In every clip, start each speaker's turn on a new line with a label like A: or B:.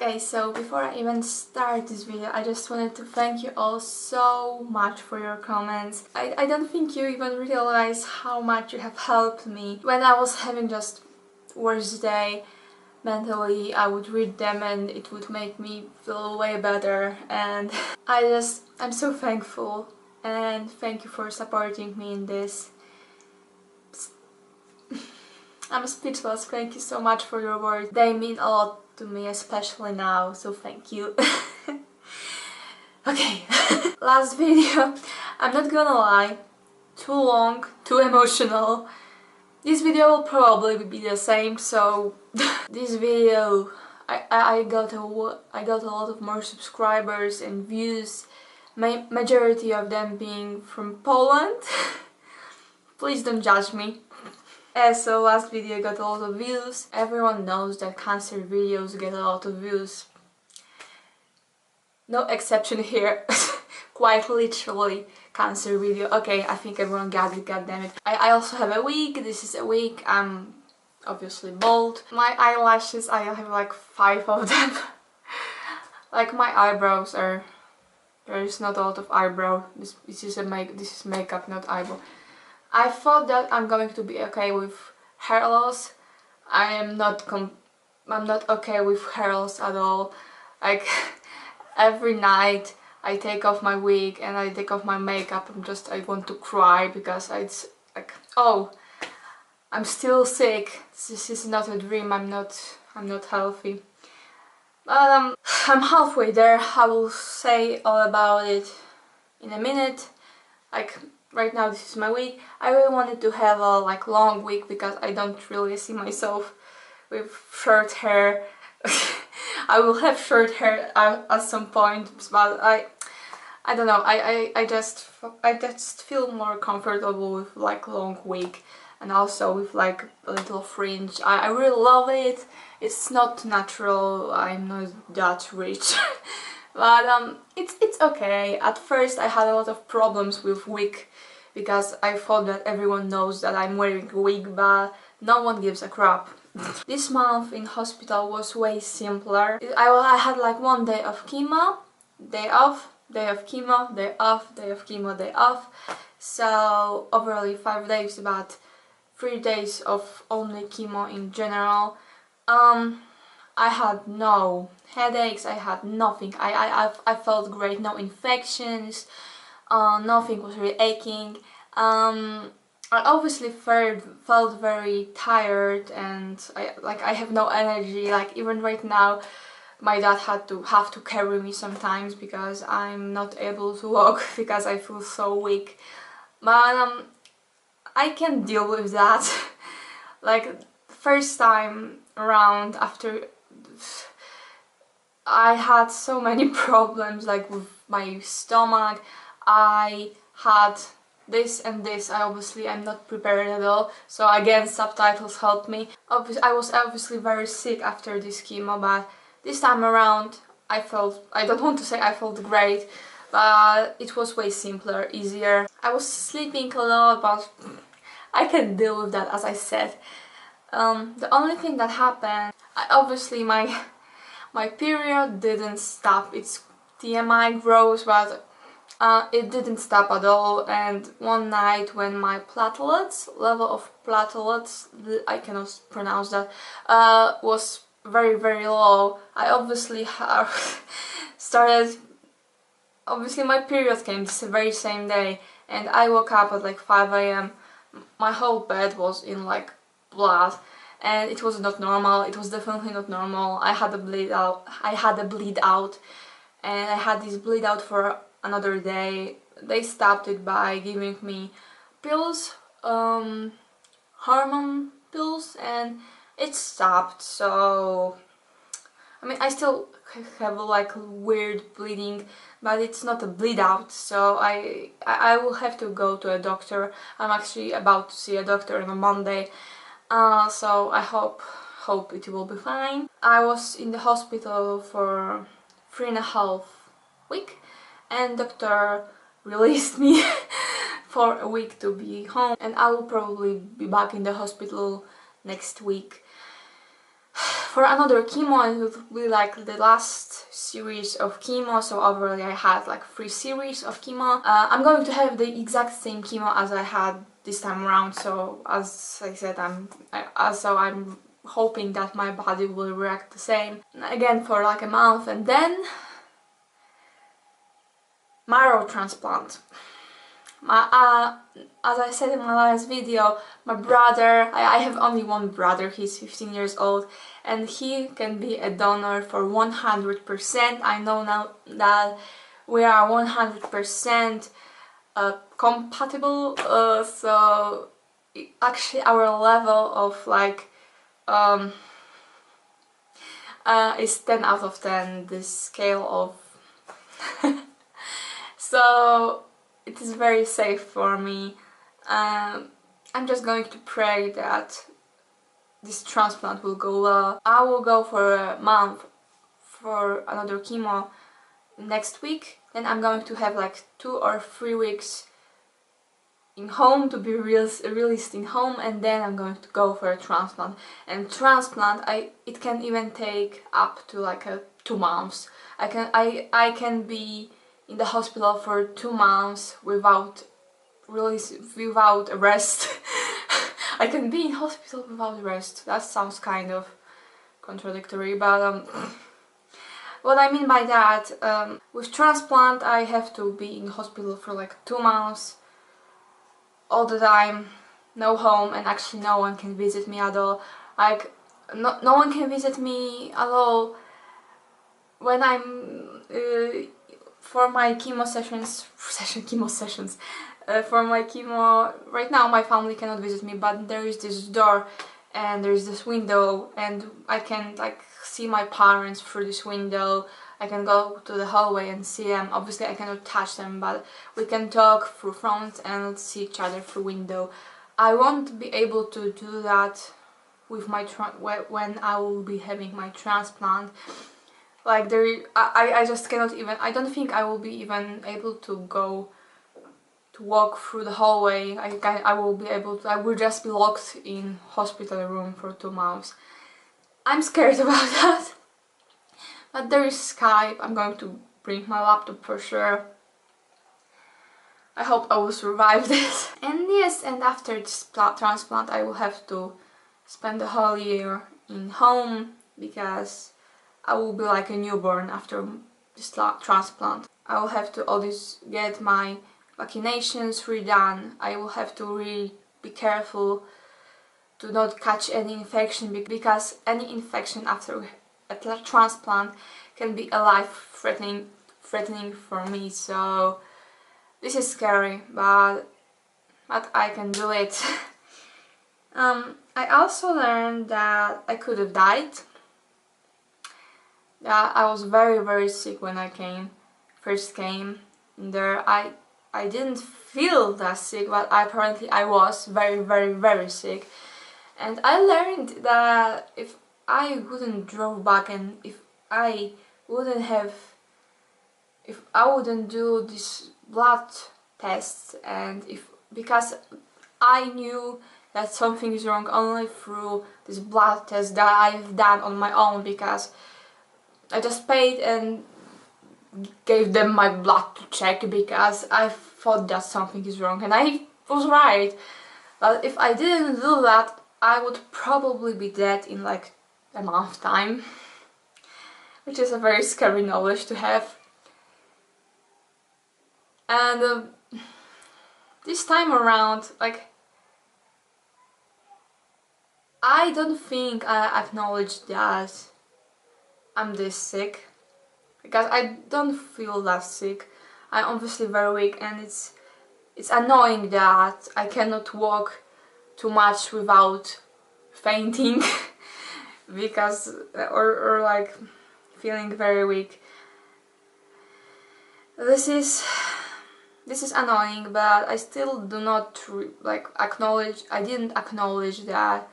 A: Okay, so before I even start this video, I just wanted to thank you all so much for your comments. I don't think you even realize how much you have helped me. When I was having just worst day mentally, I would read them and it would make me feel way better, and I'm so thankful, and thank you for supporting me in this. I'm speechless. Thank you so much for your words. They mean a lot to me, especially now, so thank you. Okay, last video. I'm not gonna lie, too long, too emotional. This video will probably be the same, so this video I got a lot of more subscribers and views, majority of them being from Poland. Please don't judge me. So last video got a lot of views. Everyone knows that cancer videos get a lot of views. No exception here. Quite literally cancer video. Okay, I think everyone got it, goddammit. I also have a wig. This is a wig. I'm obviously bald. My eyelashes, I have like 5 of them. Like my eyebrows are... There is not a lot of eyebrow. This is makeup, not eyebrow. I thought that I'm going to be okay with hair loss. I'm not okay with hair loss at all. Like every night I take off my wig and I take off my makeup. I want to cry because it's like, oh, I'm still sick. This is not a dream. I'm not healthy. But I'm halfway there. I will say all about it in a minute. Like right now this is my wig. I really wanted to have a long wig because I don't really see myself with short hair. I will have short hair at some point, but I don't know. I just feel more comfortable with long wig, and also with a little fringe. I really love it. It's not natural. I'm not that rich. But it's okay. At first I had a lot of problems with wig because I thought that everyone knows that I'm wearing a wig, but no one gives a crap. This month in hospital was way simpler. I had one day of chemo, day off, day of chemo, day off, day of chemo, day off. So overall 5 days, but 3 days of only chemo in general. I had no headaches, I had nothing. I felt great, no infections, nothing was really aching. I obviously felt very tired, and I have no energy. Even right now my dad have to carry me sometimes because I'm not able to walk because I feel so weak. But I can deal with that. First time around, after I had so many problems with my stomach. I had this and this. I'm not prepared at all, so again subtitles helped me. I was obviously very sick after this chemo, but this time around I don't want to say I felt great, but it was way simpler, easier. I was sleeping a lot, but I can deal with that, as I said. The only thing that happened, obviously my period didn't stop. It's TMI gross, but it didn't stop at all. And one night when my level of platelets, I cannot pronounce that, was very low, I obviously started... Obviously my period came this very same day, and I woke up at 5 AM. My whole bed was in blood, and it was not normal. It was definitely not normal. I had a bleed out, and I had this bleed out for another day. They stopped it by giving me pills, hormone pills, and it stopped. So I mean, I still have weird bleeding, but it's not a bleed out, so I will have to go to a doctor. I'm actually about to see a doctor on a Monday. So I hope it will be fine. I was in the hospital for 3.5 weeks, and doctor released me for a week to be home, and I will probably be back in the hospital next week. for another chemo, it would be like the last series of chemo, so overall I had like 3 series of chemo. I'm going to have the exact same chemo as I had this time around, so as I said, I'm hoping that my body will react the same again for like a month, and then marrow transplant. As I said in my last video, my brother, I have only one brother, he's 15 years old, and he can be a donor for 100%. I know now that we are 100% compatible, so actually our level of like is 10 out of 10, this scale of so it is very safe for me. I'm just going to pray that this transplant will go well. I will go for a month for another chemo next week, then I'm going to have like 2 or 3 weeks in home to be released in home, and then I'm going to go for a transplant. And transplant, it can even take up to like 2 months. I can be in the hospital for 2 months without rest. I can be in hospital without rest. That sounds kind of contradictory, but what I mean by that, with transplant I have to be in hospital for like 2 months all the time, no home, and actually no one can visit me at all. Like no one can visit me at all when I'm for my chemo sessions, for my chemo. Right now my family cannot visit me, but there is this door and there is this window, and I can like see my parents through this window. I can go to the hallway and see them. Obviously I cannot touch them, but we can talk through phones and see each other through window. I won't be able to do that with my when I will be having my transplant. Like I just cannot even, I don't think I will be even able to go to walk through the hallway. I will be able to, I will just be locked in hospital room for 2 months. I'm scared about that. But there is Skype. I'm going to bring my laptop for sure. I hope I will survive this. And yes, and after this transplant I will have to spend the whole year in home, because I will be like a newborn after this transplant. I will have to always get my vaccinations redone. I will have to really be careful to not catch any infection, because any infection after a transplant can be a life-threatening for me. So this is scary, but I can do it. I also learned that I could have died. That I was very sick when I first came there. I didn't feel that sick, but apparently I was very sick. And I learned that if I wouldn't drove back, and if I wouldn't do these blood tests, and because I knew that something is wrong only through this blood test that I've done on my own, because I just paid and gave them my blood to check, because I thought that something is wrong, and I was right. But if I didn't do that, I would probably be dead in like a month time, which is a very scary knowledge to have. And this time around, like, I don't think I acknowledged that I'm this sick, because I don't feel that sick. I'm obviously very weak, and it's annoying that I cannot walk too much without fainting because or like feeling very weak. This is annoying, but I still do not like acknowledge. I didn't acknowledge that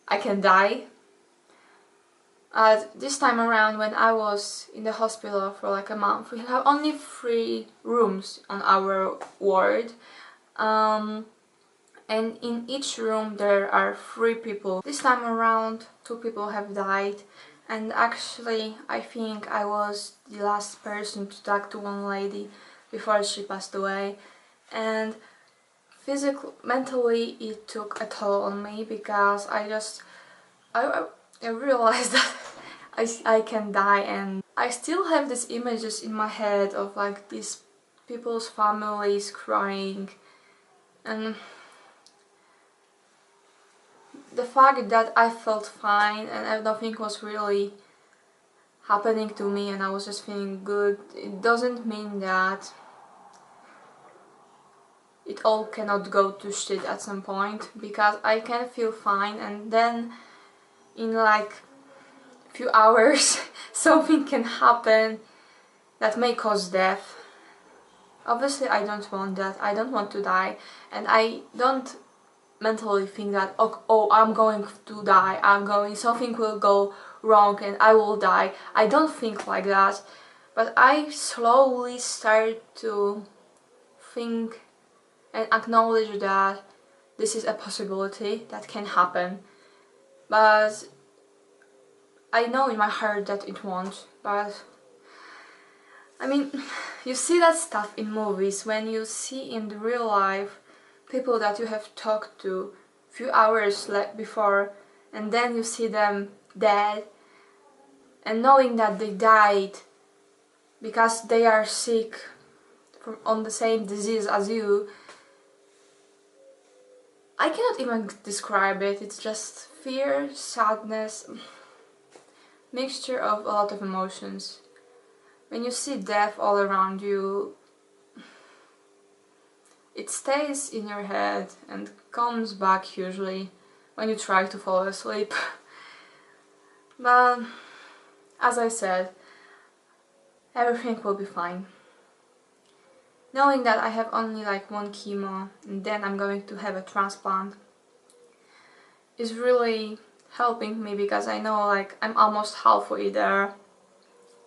A: I can die. This time around, when I was in the hospital for like a month, we have only 3 rooms on our ward, and and in each room there are 3 people. This time around 2 people have died, and actually I think I was the last person to talk to one lady before she passed away, and physically, mentally it took a toll on me, because I realized that I can die, and I still have these images in my head of like these people's families crying, and the fact that I felt fine and nothing was really happening to me and I was just feeling good, it doesn't mean that it all cannot go to shit at some point, because I can feel fine and then in like few hours something can happen that may cause death. Obviously I don't want that, I don't want to die, and I don't mentally think that oh I'm going to die, something will go wrong and I will die. I don't think like that, but I slowly start to think and acknowledge that this is a possibility that can happen, but I know in my heart that it won't. But I mean, you see that stuff in movies, when you see in the real life people that you have talked to few hours before, and then you see them dead, and knowing that they died because they are sick on the same disease as you, I cannot even describe it. It's just fear, sadness, mixture of a lot of emotions. When you see death all around you, it stays in your head and comes back usually when you try to fall asleep. But as I said, everything will be fine. Knowing that I have only like 1 chemo and then I'm going to have a transplant is really helping me, because I know like I'm almost halfway there.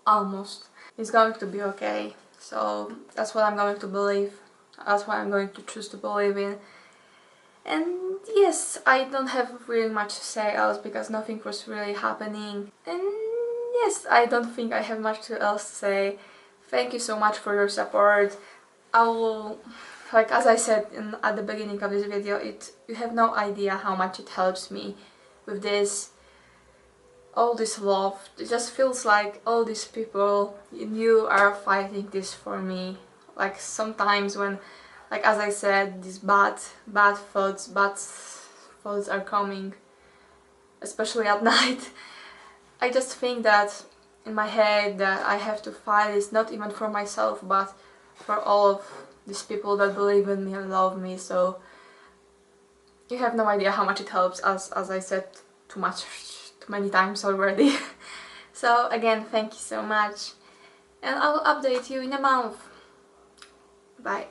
A: Almost. It's going to be okay. So that's what I'm going to believe. That's what I'm going to choose to believe in. And yes, I don't have really much to say else, because nothing was really happening. And yes, I don't think I have much else to say. Thank you so much for your support. I will, like as I said at the beginning of this video, you have no idea how much it helps me with this, all this love. It just feels like all these people and you are fighting this for me. Like sometimes when, like as I said, these bad thoughts are coming, especially at night. I just think that in my head that I have to fight this, not even for myself, but for all of these people that believe in me and love me. So you have no idea how much it helps, as I said too many times already. So again, thank you so much, and I will update you in a month. Bye.